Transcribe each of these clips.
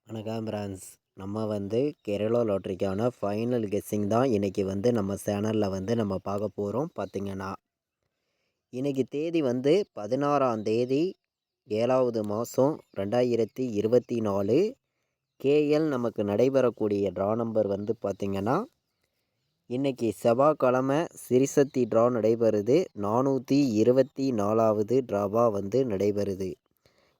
வணக்கம் பிரான்ஸ். நம்ம Kerala லாட்ரிக்கான final guessing தான் இன்றைக்கி நம்ம சேனலில் நம்ம பார்க்க போகிறோம். பார்த்திங்கன்னா இன்றைக்கி தேதி 16ஆம் தேதி 7வது மாதம் 2024. கேஎல் நமக்கு நடைபெறக்கூடிய ட்ரா நம்பர் பார்த்திங்கன்னா இன்றைக்கி செவ்வாய்க்கிழமை சிரிசக்தி ட்ரா நடைபெறுது. 424வது ட்ராவாக நடைபெறுது.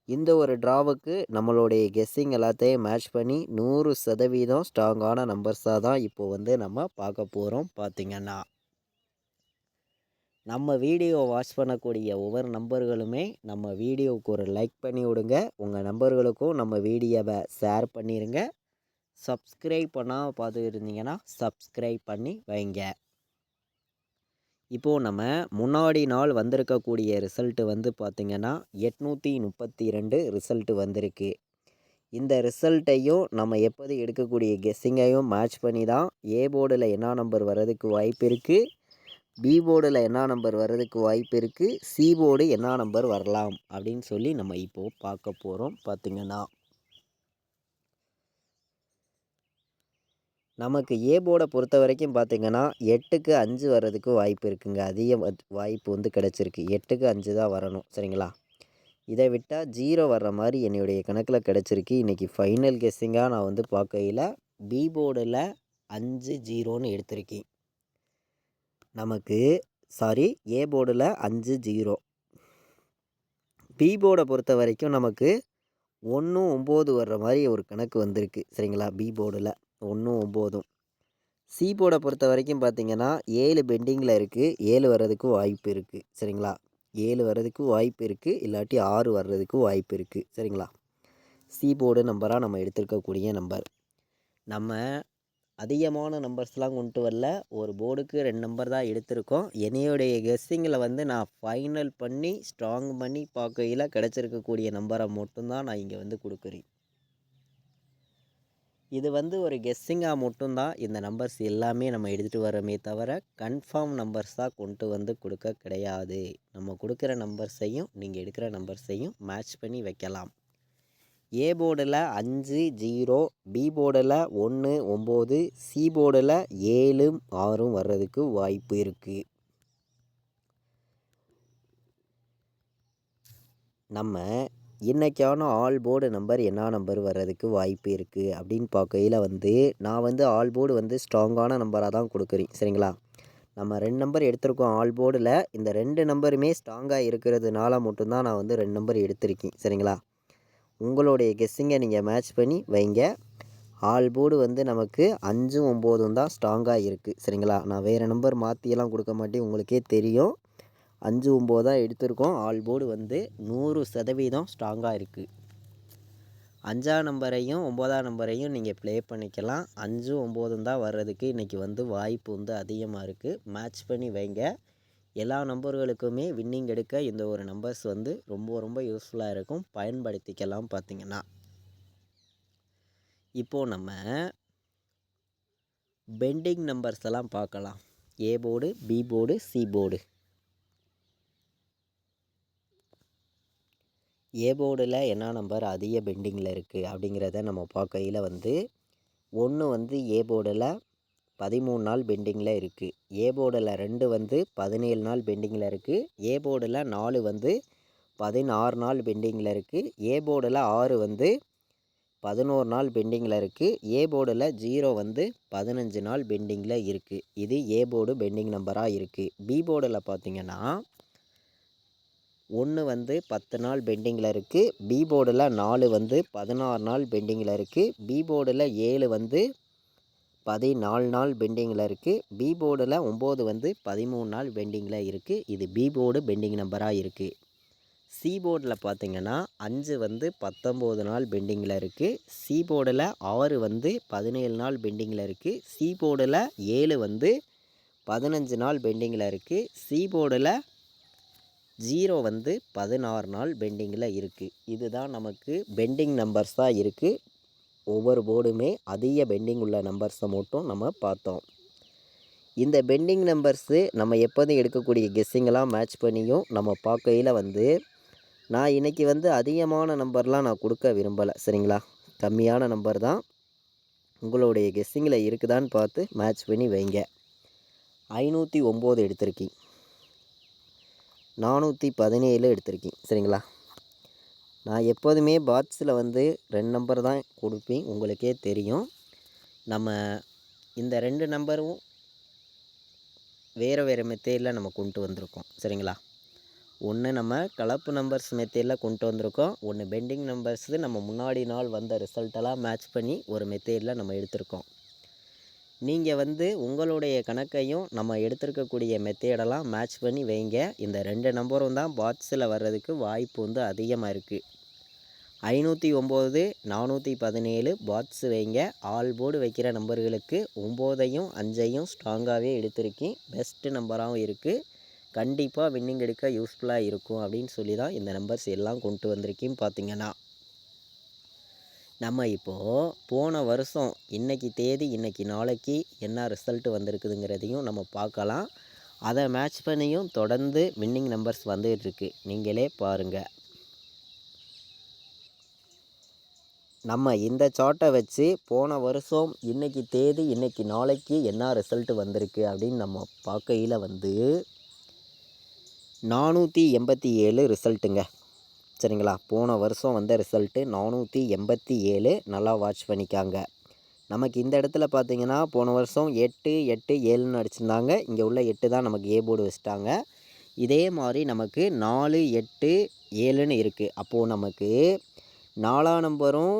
இந்த ஒரு ட்ராவுக்கு நம்மளுடைய கெஸ்ஸிங் எல்லாத்தையும் மேட்ச் பண்ணி 100% ஸ்ட்ராங்கான நம்பர்ஸாக தான் இப்போது நம்ம பார்க்க போகிறோம். பார்த்திங்கன்னா நம்ம வீடியோ வாட்ச் பண்ணக்கூடிய ஒவ்வொரு நம்பர்களுமே நம்ம வீடியோவுக்கு ஒரு லைக் பண்ணி விடுங்க. உங்கள் நம்பர்களுக்கும் நம்ம வீடியோவை ஷேர் பண்ணிடுங்க. சப்ஸ்கிரைப் பண்ணால் பார்த்துக்கிட்டு இருந்தீங்கன்னா சப்ஸ்கிரைப் பண்ணி வைங்க. இப்போது நம்ம முன்னாடி நாள் வந்திருக்கக்கூடிய ரிசல்ட்டு பார்த்திங்கன்னா 832 ரிசல்ட்டு வந்திருக்கு. இந்த ரிசல்ட்டையும் நம்ம எப்படி எடுக்கக்கூடிய கெஸ்ஸிங்கையும் மேட்ச் பண்ணி தான் ஏ போர்டில் என்ன நம்பர் வர்றதுக்கு வாய்ப்பு இருக்குது, பி போர்டில் என்ன நம்பர் வர்றதுக்கு வாய்ப்பு இருக்குது, சி போர்டு என்ன நம்பர் வரலாம் அப்படின்னு சொல்லி நம்ம இப்போது பார்க்க போகிறோம். பார்த்திங்கன்னா நமக்கு ஏ போர்டை பொறுத்த வரைக்கும் பார்த்திங்கன்னா 8க்கு 5 வர்றதுக்கு வாய்ப்பு இருக்குங்க. அதிக வாய்ப்பு கிடச்சிருக்கு. 8க்கு 5 தான் வரணும், சரிங்களா? இதை விட்டால் 0 வர்ற மாதிரி என்னுடைய கணக்கில் கிடச்சிருக்கு. இன்றைக்கி ஃபைனல் கெஸ்ஸிங்காக நான் பார்க்கையில் பி போர்டில் 5-0ன்னு எடுத்திருக்கேன். நமக்கு ஏ போர்டில் 5-0. பி போர்டை பொறுத்த வரைக்கும் நமக்கு 1-9 வர்ற மாதிரி ஒரு கணக்கு வந்திருக்கு, சரிங்களா? பி போர்டில் 1-9. சி போர்டை பொறுத்த வரைக்கும் பார்த்திங்கன்னா 7 பெண்டிங்கில் இருக்குது. 7 வர்றதுக்கு வாய்ப்பு இருக்குது, சரிங்களா? 7 வர்றதுக்கு வாய்ப்பு இருக்குது, இல்லாட்டி 6 வர்றதுக்கு வாய்ப்பு இருக்குது, சரிங்களா? சி போர்டு நம்பராக நம்ம எடுத்துருக்கக்கூடிய நம்பர். நம்ம அதிகமான நம்பர்ஸ்லாம் கொண்டு வரல. ஒரு போர்டுக்கு 2 நம்பர் தான் எடுத்திருக்கோம். என்னையுடைய கெஸ்ஸிங்கில் நான் ஃபைனல் பண்ணி ஸ்ட்ராங் பண்ணி பார்க்கையில் கிடச்சிருக்கக்கூடிய நம்பரை மட்டும்தான் நான் இங்கே கொடுக்குறேன். இது ஒரு கெஸ்ஸிங்காக மட்டும்தான் இந்த நம்பர்ஸ் எல்லாமே நம்ம எடுத்துகிட்டு வரோமே தவிர கன்ஃபார்ம் நம்பர்ஸ் தான் கொண்டு கொடுக்க கிடையாது. நம்ம கொடுக்குற நம்பர்ஸையும் நீங்கள் எடுக்கிற நம்பர்ஸையும் மேட்ச் பண்ணி வைக்கலாம். ஏ போர்டில் 5-0, பி போர்டில் 1-9, சி போர்டில் 7-6 வர்றதுக்கு வாய்ப்பு இருக்குது. நம்ம இன்றைக்கான ஆல் போர்டு நம்பர் என்ன நம்பர் வர்றதுக்கு வாய்ப்பு இருக்குது அப்படின்னு பார்க்கையில் நான் ஆல் போர்டு ஸ்ட்ராங்கான நம்பராக தான் கொடுக்குறேன், சரிங்களா? நம்ம 2 நம்பர் எடுத்திருக்கோம் ஆல் போர்டில். இந்த 2 நம்பருமே ஸ்ட்ராங்காக இருக்கிறதுனால மட்டும்தான் நான் 2 நம்பர் எடுத்திருக்கேன், சரிங்களா? உங்களுடைய கெஸ்ஸிங்கை நீங்கள் மேட்ச் பண்ணி வைங்க. ஆல் போர்டு நமக்கு 5-9 தான் ஸ்ட்ராங்காக இருக்குது, சரிங்களா? நான் வேறு நம்பர் மாற்றியெல்லாம் கொடுக்க மாட்டேன், உங்களுக்கே தெரியும். 5-9 தான் எடுத்திருக்கோம். ஆல் போர்டு 100% ஸ்ட்ராங்காக இருக்குது. 5ஆம் நம்பரையும் 9ஆம் நம்பரையும் நீங்கள் ப்ளே பண்ணிக்கலாம். 5-9 தான் வர்றதுக்கு இன்றைக்கி வாய்ப்பு அதிகமாக இருக்குது. மேட்ச் பண்ணி வைங்க. எல்லா நம்பர்களுக்குமே வின்னிங் எடுக்க இந்த ஒரு நம்பர்ஸ் ரொம்ப ரொம்ப யூஸ்ஃபுல்லாக இருக்கும். பயன்படுத்திக்கலாம். பார்த்திங்கன்னா இப்போது நம்ம பெண்டிங் நம்பர்ஸ் எல்லாம் பார்க்கலாம். A board, B board, C board. A போர்டில் என்ன நம்பர் அதிக பெண்டிங்கில் இருக்குது அப்படிங்கிறத நம்ம பார்க்கையில் 1 ஏ போர்டில் 13 நாள் பெண்டிங்கில் இருக்குது. ஏ போர்டில் 2 17 நாள் பெண்டிங்கில் இருக்குது. ஏ போர்டில் 4 16 நாள் பெண்டிங்கில் இருக்குது. ஏ போர்டில் 6 11 நாள் பெண்டிங்கில் இருக்குது. ஏ போர்டில் 0 15 நாள் பெண்டிங்கில் இருக்குது. இது ஏ போர்டு பெண்டிங் நம்பராக இருக்குது. பி போர்டில் பார்த்திங்கன்னா 1 10 நாள் பெண்டிங்கில் இருக்குது. பி போர்டில் 4 16 நாள் பெண்டிங்கில் இருக்குது. பி போர்டில் 7 14 நாள் பெண்டிங்கில் இருக்குது. பி போர்டில் 9 13 நாள் பெண்டிங்கில் இருக்குது. இது பி போர்டு பெண்டிங் நம்பராக இருக்குது. சி போர்டில் பார்த்திங்கன்னா 5 19 நாள் பெண்டிங்கில் இருக்குது. சி போர்டில் 6 17 நாள் பெண்டிங்கில் இருக்குது. சி போர்டில் 7 15 நாள் பெண்டிங்கில் இருக்குது. சி போர்டில் 0 16 நாள் பெண்டிங்கில் இருக்குது. இதுதான் நமக்கு பெண்டிங் நம்பர்ஸாக இருக்குது. ஒவ்வொரு போர்டுமே அதிக பெண்டிங் உள்ள நம்பர்ஸை மட்டும் நம்ம பார்த்தோம். இந்த பெண்டிங் நம்பர்ஸு நம்ம எப்போதும் எடுக்கக்கூடிய கெஸ்ஸிங்கெல்லாம் மேட்ச் பண்ணியும் நம்ம பார்க்கையில் நான் இன்றைக்கி அதிகமான நம்பர்லாம் நான் கொடுக்க விரும்பலை, சரிங்களா? கம்மியான நம்பர் தான். உங்களுடைய கெஸ்ஸிங்கில் இருக்குதான்னு பார்த்து மேட்ச் பண்ணி வைங்க. 509 எடுத்திருக்கீங்க, 417 எடுத்திருக்கீங்க. சரிங்களா? நான் எப்போதுமே பாக்ஸில் வந்து 2 நம்பர் தான் கொடுப்பேன், உங்களுக்கே தெரியும். நம்ம இந்த 2 நம்பரும் வேறு வேறு மெத்தேடில் நம்ம கொண்டு வந்திருக்கோம். சரிங்களா? ஒன்று நம்ம கலப்பு நம்பர்ஸ் மெத்தேடில் கொண்டு வந்திருக்கோம், ஒன்று பெண்டிங் நம்பர்ஸு நம்ம முன்னாடி நாள் வந்த ரிசல்ட்டெல்லாம் மேட்ச் பண்ணி ஒரு மெத்தேடில் நம்ம எடுத்திருக்கோம். நீங்கள் வந்து உங்களுடைய கணக்கையும் நம்ம எடுத்திருக்கக்கூடிய மெத்தேடெல்லாம் மேட்ச் பண்ணி வைங்க. இந்த 2 நம்பரும் தான் பாக்ஸில் வர்றதுக்கு வாய்ப்பு வந்து அதிகமாக இருக்குது. 509, 417 பாக்ஸ் வைங்க. ஆல் போர்டு வைக்கிற நம்பர்களுக்கு 9ஐயும் 5ஐயும் ஸ்ட்ராங்காகவே எடுத்திருக்கேன். பெஸ்ட்டு நம்பராகவும் இருக்குது. கண்டிப்பாக வின்னிங் எடுக்க யூஸ்ஃபுல்லாக இருக்கும் அப்படின்னு சொல்லி தான் இந்த நம்பர்ஸ் எல்லாம் கொண்டு வந்திருக்கேன்னு பார்த்தீங்கன்னா. நம்ம இப்போது போன வருஷம் இன்றைக்கி தேதி இன்றைக்கி நாளைக்கு என்ன ரிசல்ட் வந்திருக்குதுங்கிறதையும் நம்ம பார்க்கலாம். அதை மேட்ச் பண்ணியும் தொடர்ந்து வின்னிங் நம்பர்ஸ் வந்துகிட்ருக்கு, நீங்களே பாருங்கள். நம்ம இந்த சார்ட்டை வச்சு போன வருஷம் இன்றைக்கி தேதி இன்றைக்கி நாளைக்கு என்ன ரிசல்ட் வந்திருக்கு அப்படின்னு நம்ம பார்க்கையில் வந்து 487 ரிசல்ட்டுங்க. சரிங்களா? போன வருஷம் வந்த ரிசல்ட்டு 487. நல்லா வாட்ச் பண்ணிக்காங்க. நமக்கு இந்த இடத்துல பார்த்திங்கன்னா போன வருஷம் 8, 8, 7ன்னு அடிச்சிருந்தாங்க. இங்கே உள்ள 8 தான் நமக்கு ஏ போர்டு வச்சுட்டாங்க. இதே மாதிரி நமக்கு 4, 8, 7ன்னு இருக்குது. அப்போது நமக்கு 4ஆம் நம்பரும்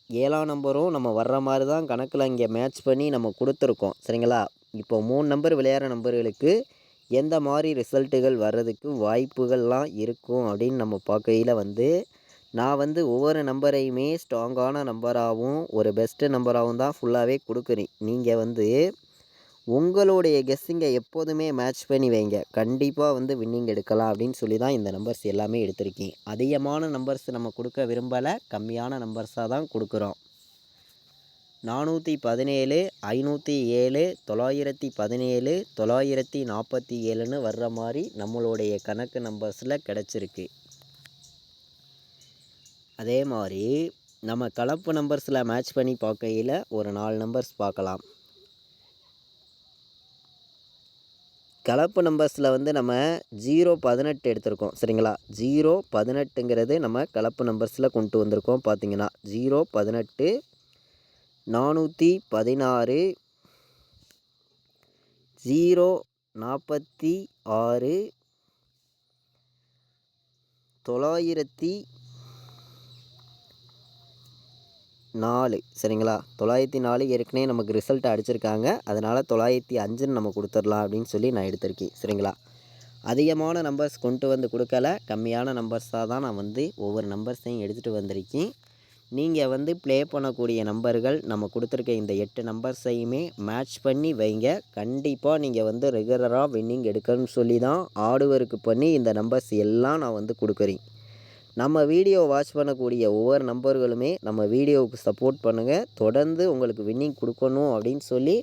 7ஆம் நம்பரும் நம்ம வர்ற மாதிரி தான் கணக்கில் இங்கே மேட்ச் பண்ணி நம்ம கொடுத்துருக்கோம். சரிங்களா? இப்போ 3 நம்பர் விளையாடுற நம்பர்களுக்கு எந்த மாதிரி ரிசல்ட்டுகள் வர்றதுக்கு வாய்ப்புகள்லாம் இருக்கும் அப்படின்னு நம்ம பார்க்கையில் வந்து நான் வந்து ஒவ்வொரு நம்பரையுமே ஸ்ட்ராங்கான நம்பராகவும் ஒரு பெஸ்ட்டு நம்பராகவும் தான் ஃபுல்லாகவே கொடுக்குறேன். நீங்கள் வந்து உங்களுடைய கெஸ்ஸிங்கை எப்போதுமே மேட்ச் பண்ணி வைங்க. கண்டிப்பாக வந்து வின்னிங் எடுக்கலாம் அப்படின்னு சொல்லி தான் இந்த நம்பர்ஸ் எல்லாமே எடுத்திருக்கேன். அதிகமான நம்பர்ஸ் நம்ம கொடுக்க விரும்பலை, கம்மியான நம்பர்ஸாக தான் கொடுக்குறோம். 417, 507, 917, 947ன்னு வர்ற மாதிரி நம்மளுடைய கணக்கு நம்பர்ஸில் கிடச்சிருக்கு. அதே மாதிரி நம்ம கலப்பு நம்பர்ஸில் மேட்ச் பண்ணி பார்க்கையில் ஒரு 4 நம்பர்ஸ் பார்க்கலாம். கலப்பு நம்பர்ஸில் வந்து நம்ம 018 எடுத்திருக்கோம். சரிங்களா? 018ங்கிறது நம்ம கலப்பு நம்பர்ஸில் கொண்டு வந்திருக்கோம். பார்த்திங்கன்னா 018, 416, 046, 904. சரிங்களா? 904 ஏற்கனவே நமக்கு ரிசல்ட் அடிச்சிருக்காங்க. அதனால் 905ன்னு நம்ம கொடுத்துடலாம் அப்படின்னு சொல்லி நான் எடுத்திருக்கேன். சரிங்களா? அதிகமான நம்பர்ஸ் கொண்டு வந்து கொடுக்கல, கம்மியான நம்பர்ஸாக தான் நான் வந்து ஒவ்வொரு நம்பர்ஸையும் எடுத்துகிட்டு வந்திருக்கேன். நீங்கள் வந்து ப்ளே பண்ணக்கூடிய நம்பர்கள் நம்ம கொடுத்துருக்க இந்த 8 நம்பர்ஸையுமே மேட்ச் பண்ணி வைங்க. கண்டிப்பாக நீங்கள் வந்து ரெகுலராக வின்னிங் எடுக்கணும்னு சொல்லி தான் ஆர்டுவொர்க் பண்ணி இந்த நம்பர்ஸ் எல்லாம் நான் வந்து கொடுக்குறேன். நம்ம வீடியோ வாட்ச் பண்ணக்கூடிய ஒவ்வொரு நம்பர்களுமே நம்ம வீடியோவுக்கு சப்போர்ட் பண்ணுங்கள். தொடர்ந்து உங்களுக்கு வின்னிங் கொடுக்கணும் அப்படின்னு சொல்லி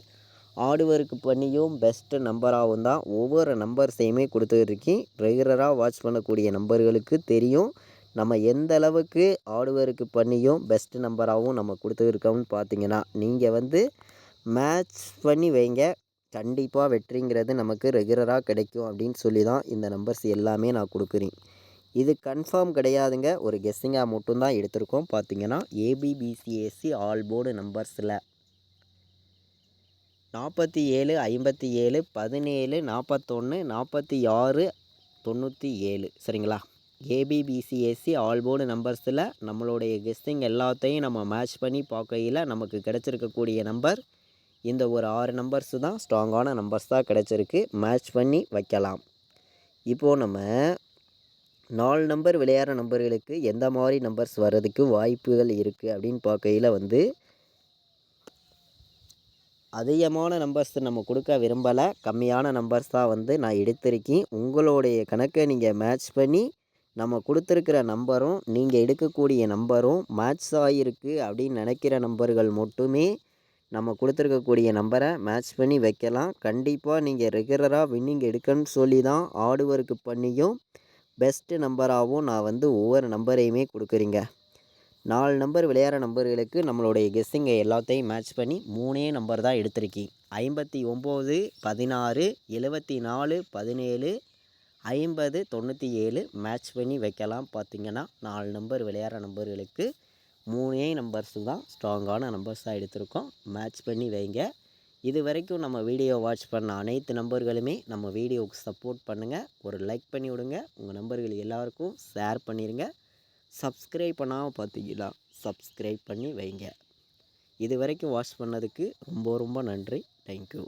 ஆர்டுவொர்க் பண்ணியும் பெஸ்ட்டு நம்பராகவும் தான் ஒவ்வொரு நம்பர்ஸையுமே கொடுத்துருக்கேன். ரெகுலராக வாட்ச் பண்ணக்கூடிய நம்பர்களுக்கு தெரியும் நம்ம எந்த அளவுக்கு ஆர்டுவொர்க் பண்ணியும் பெஸ்ட்டு நம்பராகவும் நம்ம கொடுத்துருக்கோம்னு பார்த்தீங்கன்னா. நீங்கள் வந்து மேட்ச் பண்ணி வைங்க, கண்டிப்பாக வெற்றிங்கிறது நமக்கு ரெகுலராக கிடைக்கும் அப்படின்னு சொல்லி தான் இந்த நம்பர்ஸ் எல்லாமே நான் கொடுக்குறேன். இது கன்ஃபார்ம் கிடையாதுங்க, ஒரு கெஸ்ஸிங்காக மட்டும்தான் எடுத்திருக்கோம். பார்த்தீங்கன்னா ஏபிபிசிஎஸ்சி ஆல் போர்டு நம்பர்ஸில் 47, 57, 17, 41, 46, 97. சரிங்களா? ஏபிபிசிஎஸ்சி ஆல் போர்டு நம்பர்ஸில் நம்மளுடைய கெஸ்ஸிங் எல்லாத்தையும் நம்ம மேட்ச் பண்ணி பார்க்கையில் நமக்கு கிடச்சிருக்கக்கூடிய நம்பர் இந்த ஒரு 6 நம்பர்ஸு தான் ஸ்ட்ராங்கான நம்பர்ஸாக கிடச்சிருக்கு. மேட்ச் பண்ணி வைக்கலாம். இப்போது நம்ம 4 நம்பர் விளையாடுற நம்பர்களுக்கு எந்த மாதிரி நம்பர்ஸ் வர்றதுக்கு வாய்ப்புகள் இருக்குது அப்படின்னு பார்க்கையில் வந்து அதிகமான நம்பர்ஸ் நம்ம கொடுக்க விரும்பலை, கம்மியான நம்பர்ஸ் தான் வந்து நான் எடுத்திருக்கேன். உங்களுடைய கணக்கை நீங்கள் மேட்ச் பண்ணி நம்ம கொடுத்துருக்கிற நம்பரும் நீங்கள் எடுக்கக்கூடிய நம்பரும் மேட்ச் ஆகிருக்கு அப்படின்னு நினைக்கிற நம்பர்கள் மட்டுமே நம்ம கொடுத்துருக்கக்கூடிய நம்பரை மேட்ச் பண்ணி வைக்கலாம். கண்டிப்பாக நீங்கள் ரெகுலராக வின்னிங் எடுக்கணும்னு சொல்லி தான் ஆர்டுவொர்க் பண்ணியும் பெஸ்ட்டு நம்பராகவும் நான் வந்து ஒவ்வொரு நம்பரையுமே கொடுக்குறீங்க. 4 நம்பர் விளையாடுற நம்பர்களுக்கு நம்மளுடைய கெஸ்ஸிங்கை எல்லாத்தையும் மேட்ச் பண்ணி 3 நம்பர் தான் எடுத்திருக்கீங்க. 59, 16, 74, 17, 50, 97 மேட்ச் பண்ணி வைக்கலாம். பார்த்திங்கன்னா 4 நம்பர் விளையாடுற நம்பர்களுக்கு 3 நம்பர்ஸு தான் ஸ்ட்ராங்கான நம்பர்ஸ் தான் எடுத்திருக்கோம். மேட்ச் பண்ணி வைங்க. இது வரைக்கும் நம்ம வீடியோ வாட்ச் பண்ண அனைத்து நம்பர்களுமே நம்ம வீடியோவுக்கு சப்போர்ட் பண்ணுங்கள். ஒரு லைக் பண்ணி விடுங்க. உங்கள் நம்பர்கள் எல்லாருக்கும் ஷேர் பண்ணிடுங்க. சப்ஸ்கிரைப் பண்ணாமல் பார்த்தீங்கன்னா சப்ஸ்கிரைப் பண்ணி வைங்க. இது வரைக்கும் வாட்ச் பண்ணதுக்கு ரொம்ப ரொம்ப நன்றி. தேங்க்யூ.